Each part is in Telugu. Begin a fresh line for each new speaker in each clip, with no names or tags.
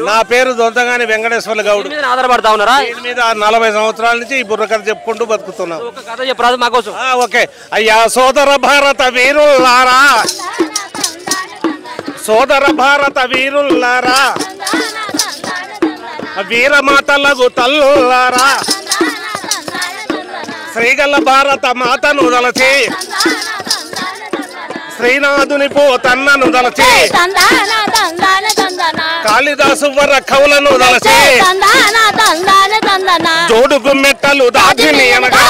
నా పేరు దొంతగాని వెంకటేశ్వర్ల గౌడ్.
ఆధారపడతా ఉన్నారా?
దీని మీద 40 సంవత్సరాల నుంచి ఈ బుర్రకథ చెప్పుకుంటూ బతుకుతున్నాం.
ఒక కథ చెప్పరాదు మాకోసం?
ఓకే. అయ్యా సోదర భారత వీరులారా, సోదర భారత వీరులారా, వీరమాతలకు తల్లులారా, శ్రీగల్ల భారత మాతను దలచి, శ్రీనాథుని పోతన్నను దలచి, కాళిదాసు వర కవులను దలచి, జోడుగు మెట్టలు దాచిని అనగా,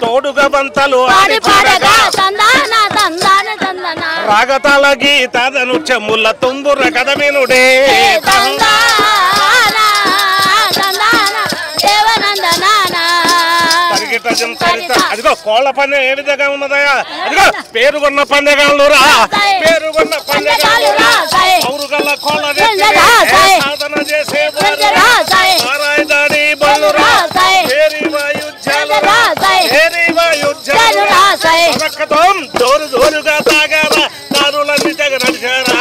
తోడుగా బంతలు ఆడి పాడగా, రాగతాల గీతాదను చెమ్ముల తుంబుర కథమినుడే. అదిగో కోళ్ల పందెం ఏ విధంగా ఉన్నదయా? అదిగో పేరుగొన్న పందెగాళ్ళురా, పేరుగొన్న పందెగాళ్ళురా, పౌరుగల్ల కోళ్ళ సాధన చేసేవారు, నారాయణాడి బలురా, పేరి వాయుధ్యాలురా, పేరి వాయుధ్యాలురా, పథకతం జోరు జోరుగా తాగారా, దారులన్నీ తెగ నడిచారా.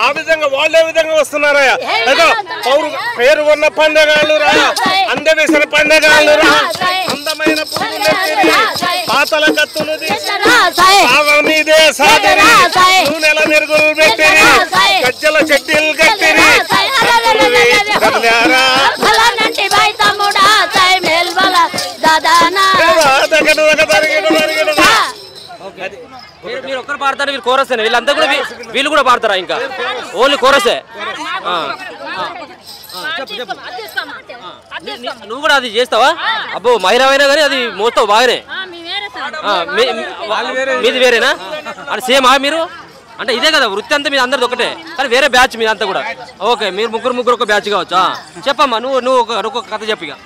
ఆ విధంగా వాళ్ళు ఏ విధంగా వస్తున్నారా? పేరుగొన్న పండగాళ్ళురా, అందవేసిన పండగాళ్ళురా, అందమైన పాతల కత్తులు మీదే సాగిరి, నూనెల మెరుగులు పెట్టిరి, గజ్జల చెట్టిలు కట్టిరి,
మీరు ఒక్కరు పాడతారు, వీళ్ళు కోరస్, వీళ్ళంతా కూడా వీళ్ళు కూడా పాడతారా? ఇంకా ఓన్లీ కోరసే? నువ్వు కూడా అది చేస్తావా? అబ్బో మహిళమైనా కానీ అది మోస్తావు బాగానే. మీది వేరేనా? అంటే సేమా మీరు? అంటే ఇదే కదా వృత్తి అంతా మీద అందరిది ఒకటే, కానీ వేరే బ్యాచ్ మీద అంతా కూడా. ఓకే, మీరు ముగ్గురు ఒక బ్యాచ్ కావచ్చా? చెప్పమ్మా, నువ్వు ఒక కథ చెప్పిగా.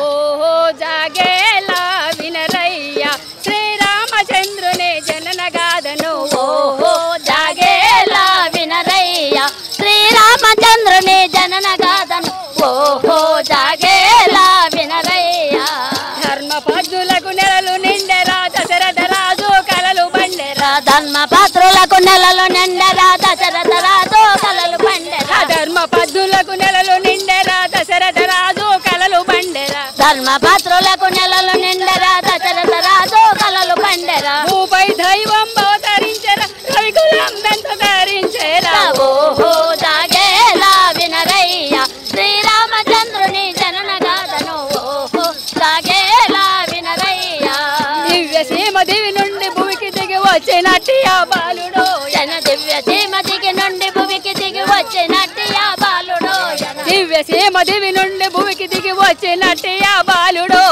ఓహో జాగేలా వినరయ్య శ్రీరామచంద్రుని జనన గాథను, ఓహో జాగేలా వినరయ్య శ్రీరామచంద్రుని జనన గాథను, ఓహో జాగేలా వినరయ్య. ధర్మపద్దులకు నెలలు నిండెరా, దశరథ రాజు కలలు బండెరా, ధర్మపత్రులకు నెలలు నిండెరా, దశరథ రాజు కలలు బండెరా, ధర్మపద్దులకు నెలలు నిండెరా, దశరథ రాజు కలలు బండెరా, ధర్మపత్రులకు నెలలు నిండెరా, దశరథ రాజు కలలు బండెరా, భూపై దైవం అవతరించెరా, రవికులం దంత ధరించెరా, ఓహో జాగేలా వినరయ్య శ్రీరామచంద్రుని జనన గాథను, ఓహో జాగేలా వినరయ్య. దివ్య సీమ దివి నుండి భూమికి దిగి వచ్చినట్టి ఆ బాలుడో, దివ్య సీమ దిగి నుండి భూమికి దిగి వచ్చినట్టి ఆ బాలుడో, దివ్య సీమ దివి నుండి భూమికి దిగి వచ్చినట్టి ఆ బాలుడో,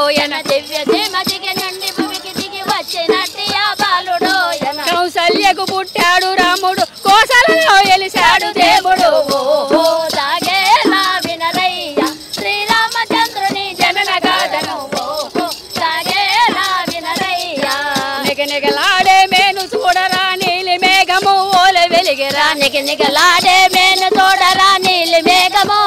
దివ్య సీమ దిగి నుండి భూమికి దిగి వచ్చినట్టి ఆ బాలుడో, కౌసల్యకు పుట్టాడు రాముడు, కోసలలో ఎలిశాడు దేవుడు, ఓహో జాగేలా వినరయ్య శ్రీరామచంద్రుని జనన గాథను, ఓహో జాగేలా వినరయ్య. నిగనిగలాడే మేను చూడరా, నీలి మేఘము ఓల వెలిగిరా, నిగనిగలాడే మేను చూడరా, నీలి మేఘము